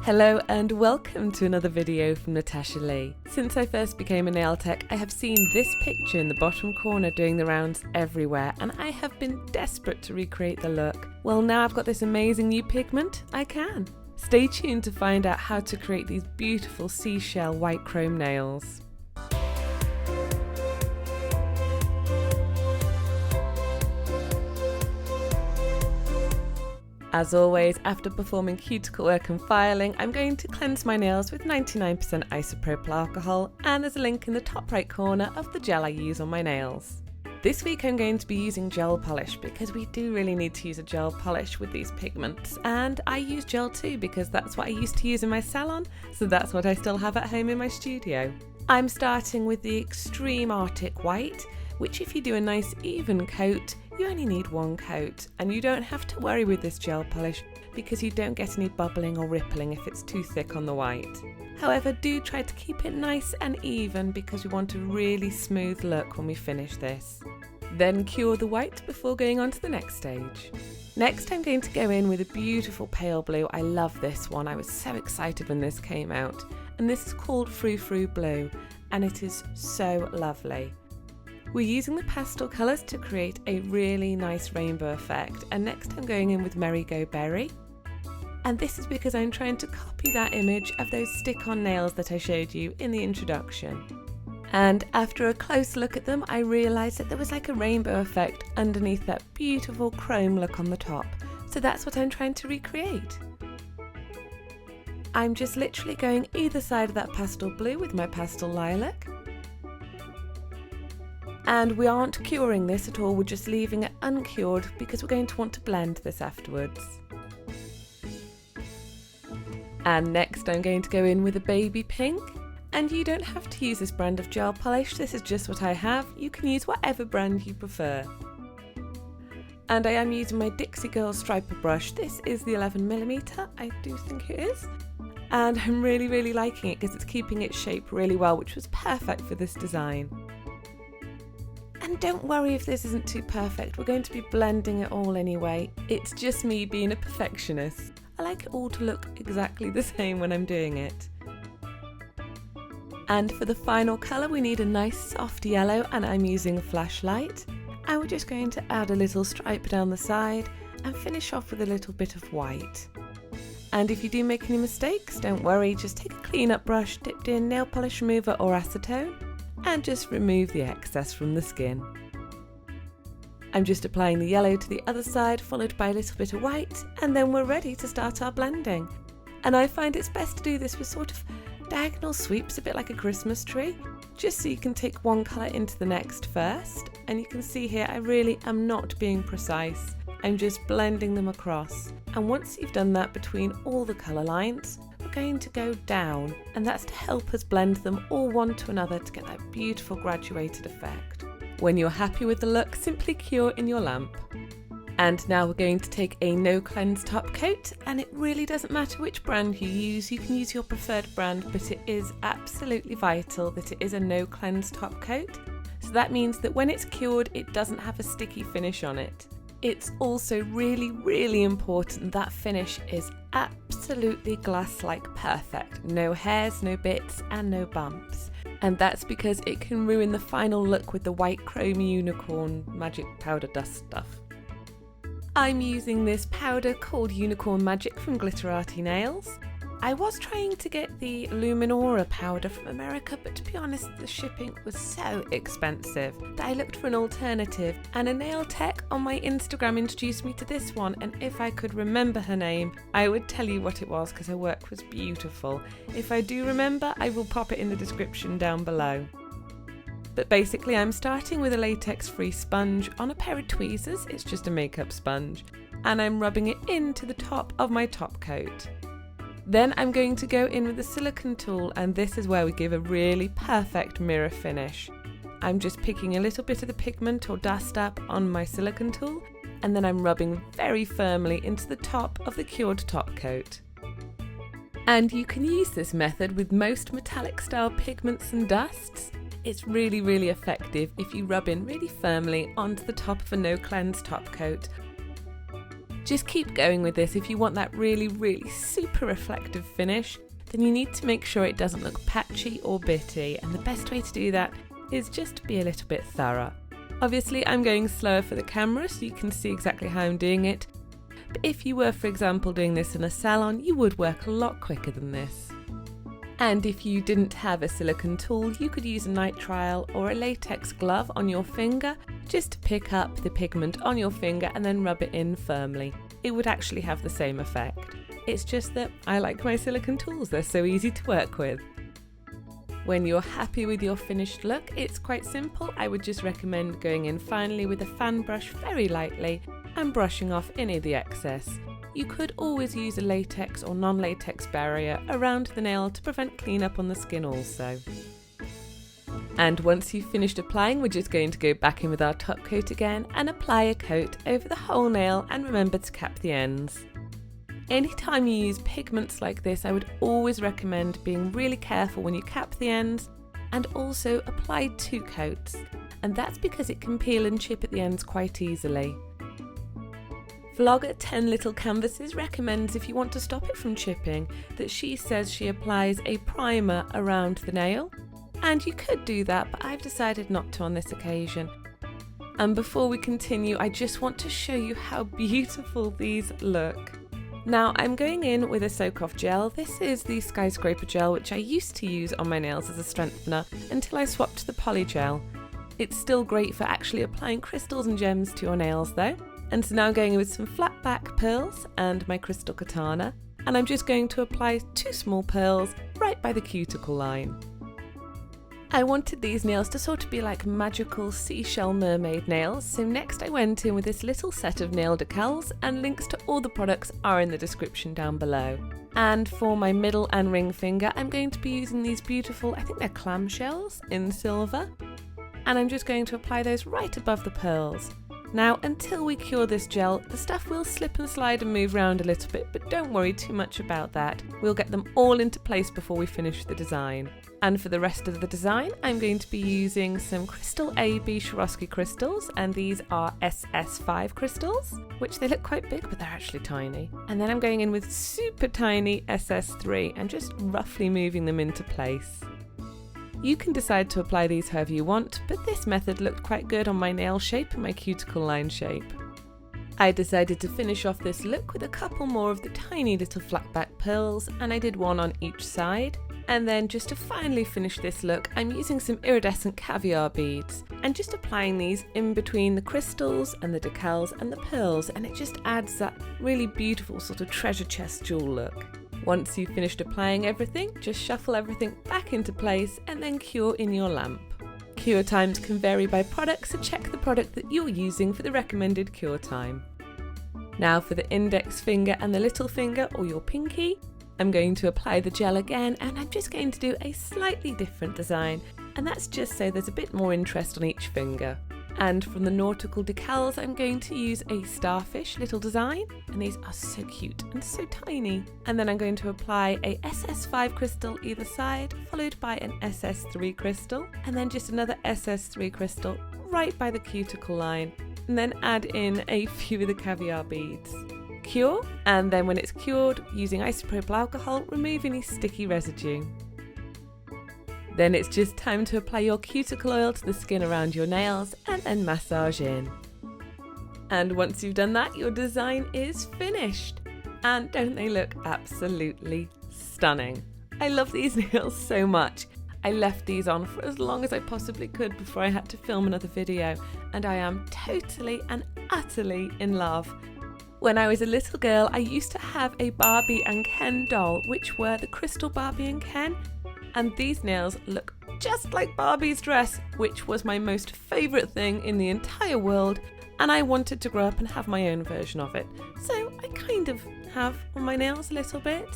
Hello and welcome to another video from Natasha Lee. Since I first became a nail tech, I have seen this picture in the bottom corner doing the rounds everywhere, and I have been desperate to recreate the look. Well, now I've got this amazing new pigment, I can. Stay tuned to find out how to create these beautiful seashell white chrome nails. As always, after performing cuticle work and filing, I'm going to cleanse my nails with 99% isopropyl alcohol, and there's a link in the top right corner of the gel I use on my nails. This week I'm going to be using gel polish because we do really need to use a gel polish with these pigments, and I use gel too because that's what I used to use in my salon, so that's what I still have at home in my studio. I'm starting with the Extreme Arctic White, which if you do a nice even coat, you only need one coat, and you don't have to worry with this gel polish because you don't get any bubbling or rippling if it's too thick on the white. However, do try to keep it nice and even because we want a really smooth look when we finish this. Then cure the white before going on to the next stage. Next I'm going to go in with a beautiful pale blue. I love this one, I was so excited when this came out. And this is called Frou Frou Blue, and it is so lovely. We're using the pastel colours to create a really nice rainbow effect, and next I'm going in with Merry-Go Berry. And this is because I'm trying to copy that image of those stick-on nails that I showed you in the introduction. And after a close look at them, I realised that there was like a rainbow effect underneath that beautiful chrome look on the top. So that's what I'm trying to recreate. I'm just literally going either side of that pastel blue with my pastel lilac. And we aren't curing this at all, we're just leaving it uncured because we're going to want to blend this afterwards. And next I'm going to go in with a baby pink, and you don't have to use this brand of gel polish, this is just what I have, you can use whatever brand you prefer. And I am using my Dixie Girl striper brush, this is the 11mm, I do think it is. And I'm really liking it because it's keeping its shape really well, which was perfect for this design. And don't worry if this isn't too perfect, we're going to be blending it all anyway. It's just me being a perfectionist. I like it all to look exactly the same when I'm doing it. And for the final colour we need a nice soft yellow, and I'm using a flashlight. And we're just going to add a little stripe down the side and finish off with a little bit of white. And if you do make any mistakes, don't worry, just take a clean up brush dipped in nail polish remover or acetone, and just remove the excess from the skin. I'm just applying the yellow to the other side, followed by a little bit of white, and then we're ready to start our blending. And I find it's best to do this with sort of diagonal sweeps, a bit like a Christmas tree, just so you can take one colour into the next first. And you can see here I really am not being precise, I'm just blending them across. And once you've done that between all the colour lines, we're going to go down, and that's to help us blend them all one to another to get that beautiful graduated effect. When you're happy with the look, simply cure in your lamp. And now we're going to take a no cleanse top coat, and it really doesn't matter which brand you use can use your preferred brand, but it is absolutely vital that it is a no cleanse top coat. So that means that when it's cured, it doesn't have a sticky finish on it. It's also really important that finish is absolutely glass-like perfect. No hairs, no bits, and no bumps. And that's because it can ruin the final look with the white chrome unicorn magic powder dust stuff. I'm using this powder called Unicorn Magic from GLITTERARTY Nails. I was trying to get the Luminora powder from America, but to be honest, the shipping was so expensive that I looked for an alternative, and a nail tech on my Instagram introduced me to this one, and if I could remember her name, I would tell you what it was because her work was beautiful. If I do remember, I will pop it in the description down below. But basically I'm starting with a latex-free sponge on a pair of tweezers, it's just a makeup sponge, and I'm rubbing it into the top of my top coat. Then I'm going to go in with the silicone tool, and this is where we give a really perfect mirror finish. I'm just picking a little bit of the pigment or dust up on my silicone tool, and then I'm rubbing very firmly into the top of the cured top coat. And you can use this method with most metallic style pigments and dusts. It's really effective if you rub in really firmly onto the top of a no cleanse top coat. Just keep going with this if you want that really super super reflective finish, then you need to make sure it doesn't look patchy or bitty, and the best way to do that is just to be a little bit thorough. Obviously I'm going slower for the camera so you can see exactly how I'm doing it, but if you were, for example, doing this in a salon, you would work a lot quicker than this. And if you didn't have a silicone tool, you could use a nitrile or a latex glove on your finger just to pick up the pigment on your finger and then rub it in firmly. It would actually have the same effect. It's just that I like my silicone tools, they're so easy to work with. When you're happy with your finished look, it's quite simple. I would just recommend going in finally with a fan brush very lightly and brushing off any of the excess. You could always use a latex or non-latex barrier around the nail to prevent cleanup on the skin also. And once you've finished applying, we're just going to go back in with our top coat again and apply a coat over the whole nail, and remember to cap the ends. Anytime you use pigments like this, I would always recommend being really careful when you cap the ends, and also apply 2 coats, and that's because it can peel and chip at the ends quite easily. Vlogger 10 Little Canvases recommends, if you want to stop it from chipping, that she says she applies a primer around the nail, and you could do that, but I've decided not to on this occasion. And before we continue, I just want to show you how beautiful these look. Now I'm going in with a soak-off gel. This is the Skyscraper gel, which I used to use on my nails as a strengthener until I swapped to the poly gel. It's still great for actually applying crystals and gems to your nails though. And so now I'm going in with some flat back pearls and my crystal katana, and I'm just going to apply 2 small pearls right by the cuticle line. I wanted these nails to sort of be like magical seashell mermaid nails, so next I went in with this little set of nail decals, and links to all the products are in the description down below. And for my middle and ring finger, I'm going to be using these beautiful, I think they're clamshells in silver, and I'm just going to apply those right above the pearls. Now, until we cure this gel, the stuff will slip and slide and move around a little bit, but don't worry too much about that. We'll get them all into place before we finish the design. And for the rest of the design, I'm going to be using some Crystal AB Swarovski crystals, and these are SS5 crystals, which they look quite big, but they're actually tiny. And then I'm going in with super tiny SS3 and just roughly moving them into place. You can decide to apply these however you want, but this method looked quite good on my nail shape and my cuticle line shape. I decided to finish off this look with a couple more of the tiny little flat back pearls, and I did 1 on each side. And then just to finally finish this look, I'm using some iridescent caviar beads and just applying these in between the crystals and the decals and the pearls, and it just adds that really beautiful sort of treasure chest jewel look. Once you've finished applying everything, just shuffle everything back into place and then cure in your lamp. Cure times can vary by product, so check the product that you're using for the recommended cure time. Now for the index finger and the little finger, or your pinky, I'm going to apply the gel again, and I'm just going to do a slightly different design, and that's just so there's a bit more interest on each finger. And from the nautical decals, I'm going to use a starfish little design, and these are so cute and so tiny. And then I'm going to apply a SS5 crystal either side, followed by an SS3 crystal, and then just another SS3 crystal right by the cuticle line, and then add in a few of the caviar beads. Cure, and then when it's cured, using isopropyl alcohol, remove any sticky residue. Then it's just time to apply your cuticle oil to the skin around your nails and then massage in. And once you've done that, your design is finished. And don't they look absolutely stunning? I love these nails so much. I left these on for as long as I possibly could before I had to film another video, and I am totally and utterly in love. When I was a little girl, I used to have a Barbie and Ken doll, which were the crystal Barbie and Ken, and these nails look just like Barbie's dress, which was my most favourite thing in the entire world, and I wanted to grow up and have my own version of it. So I kind of have on my nails a little bit.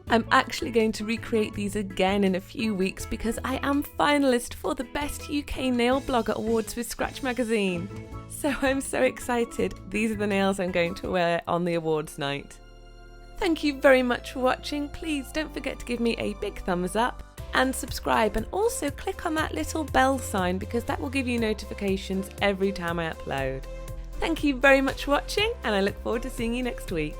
I'm actually going to recreate these again in a few weeks because I am finalist for the Best UK Nail Blogger Awards with Scratch Magazine. So I'm so excited. These are the nails I'm going to wear on the awards night. Thank you very much for watching. Please don't forget to give me a big thumbs up and subscribe, and also click on that little bell sign because that will give you notifications every time I upload. Thank you very much for watching, and I look forward to seeing you next week.